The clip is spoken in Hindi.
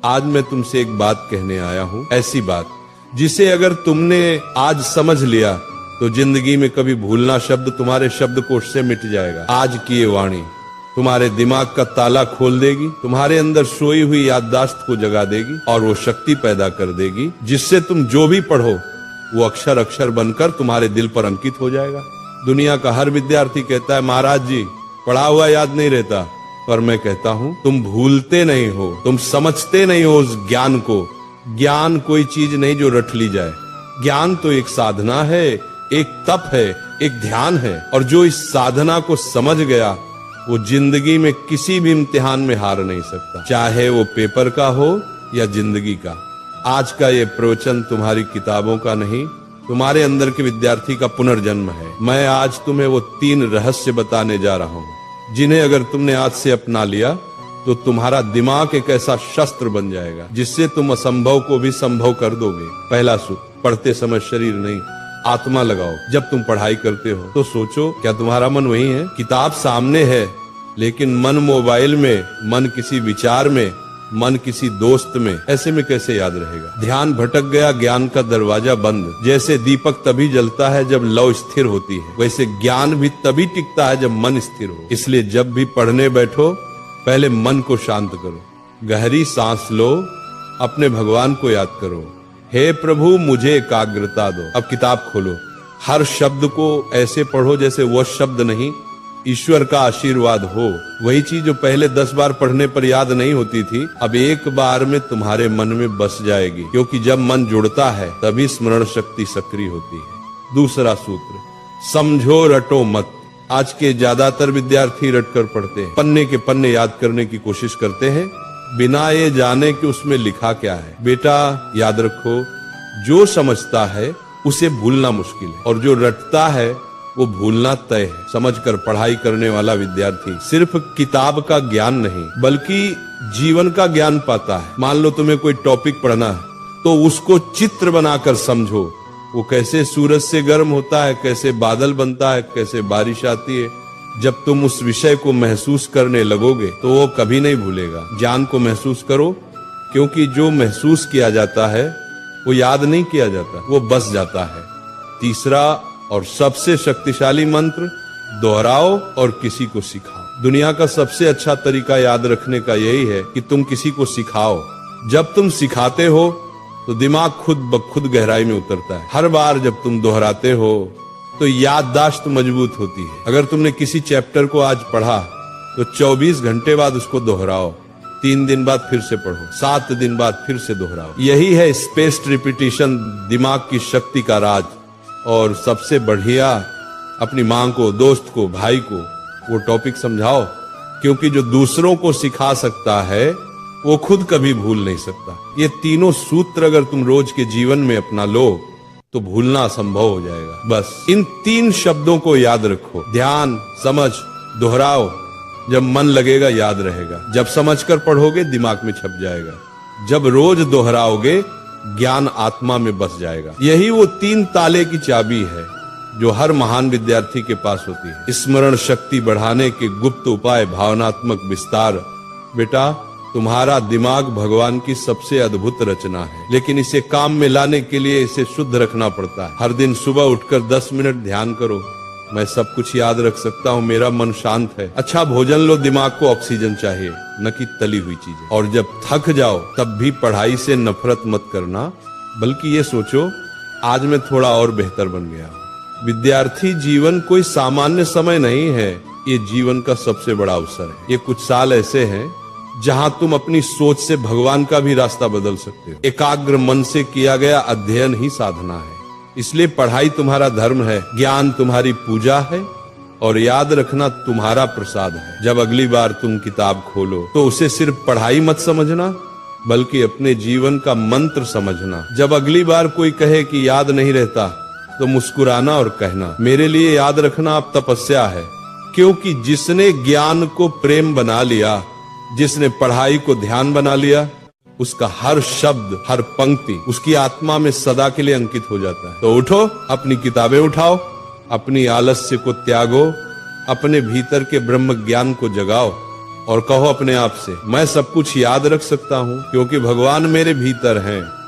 आज मैं तुमसे एक बात कहने आया हूँ, ऐसी बात जिसे अगर तुमने आज समझ लिया तो जिंदगी में कभी भूलना शब्द तुम्हारे शब्दकोश से मिट जाएगा। आज की ये वाणी तुम्हारे दिमाग का ताला खोल देगी, तुम्हारे अंदर सोई हुई याददाश्त को जगा देगी और वो शक्ति पैदा कर देगी जिससे तुम जो भी पढ़ो वो अक्षर अक्षर बनकर तुम्हारे दिल पर अंकित हो जाएगा। दुनिया का हर विद्यार्थी कहता है महाराज जी पढ़ा हुआ याद नहीं रहता, पर मैं कहता हूँ तुम भूलते नहीं हो, तुम समझते नहीं हो उस ज्ञान को। ज्ञान कोई चीज नहीं जो रट ली जाए, ज्ञान तो एक साधना है, एक तप है, एक ध्यान है, और जो इस साधना को समझ गया वो जिंदगी में किसी भी इम्तिहान में हार नहीं सकता, चाहे वो पेपर का हो या जिंदगी का। आज का ये प्रवचन तुम्हारी किताबों का नहीं, तुम्हारे अंदर के विद्यार्थी का पुनर्जन्म है। मैं आज तुम्हें वो 3 रहस्य बताने जा रहा हूँ जिन्हें अगर तुमने आज से अपना लिया तो तुम्हारा दिमाग एक ऐसा शस्त्र बन जाएगा जिससे तुम असंभव को भी संभव कर दोगे। पहला सूत्र, पढ़ते समय शरीर नहीं आत्मा लगाओ। जब तुम पढ़ाई करते हो तो सोचो क्या तुम्हारा मन वही है? किताब सामने है लेकिन मन मोबाइल में, मन किसी विचार में, मन किसी दोस्त में, ऐसे में कैसे याद रहेगा? ध्यान भटक गया, ज्ञान का दरवाजा बंद। जैसे दीपक तभी जलता है जब लौ स्थिर होती है, वैसे ज्ञान भी तभी टिकता है जब मन स्थिर हो। इसलिए जब भी पढ़ने बैठो पहले मन को शांत करो, गहरी सांस लो, अपने भगवान को याद करो, हे प्रभु मुझे एकाग्रता दो। अब किताब खोलो, हर शब्द को ऐसे पढ़ो जैसे वह शब्द नहीं ईश्वर का आशीर्वाद हो। वही चीज जो पहले 10 बार पढ़ने पर याद नहीं होती थी अब एक बार में तुम्हारे मन में बस जाएगी, क्योंकि जब मन जुड़ता है तभी स्मरण शक्ति सक्रिय होती है। दूसरा सूत्र, समझो रटो मत। आज के ज्यादातर विद्यार्थी रटकर पढ़ते हैं, पन्ने के पन्ने याद करने की कोशिश करते हैं बिना ये जाने कि उसमें लिखा क्या है। बेटा याद रखो, जो समझता है उसे भूलना मुश्किल है और जो रटता है वो भूलना तय है। समझकर पढ़ाई करने वाला विद्यार्थी सिर्फ किताब का ज्ञान नहीं बल्कि जीवन का ज्ञान पाता है। मान लो तुम्हें कोई टॉपिक पढ़ना है तो उसको चित्र बनाकर समझो, वो कैसे सूरज से गर्म होता है, कैसे बादल बनता है, कैसे बारिश आती है। जब तुम उस विषय को महसूस करने लगोगे तो वो कभी नहीं भूलेगा। ज्ञान को महसूस करो, क्योंकि जो महसूस किया जाता है वो याद नहीं किया जाता, वो बस जाता है। तीसरा और सबसे शक्तिशाली मंत्र, दोहराओ और किसी को सिखाओ। दुनिया का सबसे अच्छा तरीका याद रखने का यही है कि तुम किसी को सिखाओ। जब तुम सिखाते हो तो दिमाग खुद ब खुद गहराई में उतरता है। हर बार जब तुम दोहराते हो तो याददाश्त मजबूत होती है। अगर तुमने किसी चैप्टर को आज पढ़ा तो 24 घंटे बाद उसको दोहराओ, 3 दिन बाद फिर से पढ़ो, 7 दिन बाद फिर से दोहराओ। यही है स्पेस्ड रिपीटिशन, दिमाग की शक्ति का राज। और सबसे बढ़िया, अपनी माँ को, दोस्त को, भाई को वो टॉपिक समझाओ, क्योंकि जो दूसरों को सिखा सकता है वो खुद कभी भूल नहीं सकता। ये तीनों सूत्र अगर तुम रोज के जीवन में अपना लो तो भूलना असंभव हो जाएगा। बस इन 3 शब्दों को याद रखो, ध्यान, समझ, दोहराओ। जब मन लगेगा याद रहेगा, जब समझकर पढ़ोगे दिमाग में छप जाएगा, जब रोज दोहराओगे ज्ञान आत्मा में बस जाएगा। यही वो 3 ताले की चाबी है जो हर महान विद्यार्थी के पास होती है। स्मरण शक्ति बढ़ाने के गुप्त उपाय, भावनात्मक विस्तार। बेटा तुम्हारा दिमाग भगवान की सबसे अद्भुत रचना है, लेकिन इसे काम में लाने के लिए इसे शुद्ध रखना पड़ता है। हर दिन सुबह उठकर 10 मिनट ध्यान करो, मैं सब कुछ याद रख सकता हूँ, मेरा मन शांत है। अच्छा भोजन लो, दिमाग को ऑक्सीजन चाहिए, न कि तली हुई चीजें। और जब थक जाओ तब भी पढ़ाई से नफरत मत करना, बल्कि ये सोचो आज मैं थोड़ा और बेहतर बन गया। विद्यार्थी जीवन कोई सामान्य समय नहीं है, ये जीवन का सबसे बड़ा अवसर है। ये कुछ साल ऐसे हैं जहां तुम अपनी सोच से भगवान का भी रास्ता बदल सकते हो। एकाग्र मन से किया गया अध्ययन ही साधना है। इसलिए पढ़ाई तुम्हारा धर्म है, ज्ञान तुम्हारी पूजा है और याद रखना तुम्हारा प्रसाद है। जब अगली बार तुम किताब खोलो तो उसे सिर्फ पढ़ाई मत समझना बल्कि अपने जीवन का मंत्र समझना। जब अगली बार कोई कहे कि याद नहीं रहता तो मुस्कुराना और कहना, मेरे लिए याद रखना अब तपस्या है। क्योंकि जिसने ज्ञान को प्रेम बना लिया, जिसने पढ़ाई को ध्यान बना लिया, उसका हर शब्द, हर पंक्ति उसकी आत्मा में सदा के लिए अंकित हो जाता है। तो उठो, अपनी किताबें उठाओ, अपनी आलस्य को त्यागो, अपने भीतर के ब्रह्म ज्ञान को जगाओ और कहो अपने आप से, मैं सब कुछ याद रख सकता हूँ क्योंकि भगवान मेरे भीतर हैं।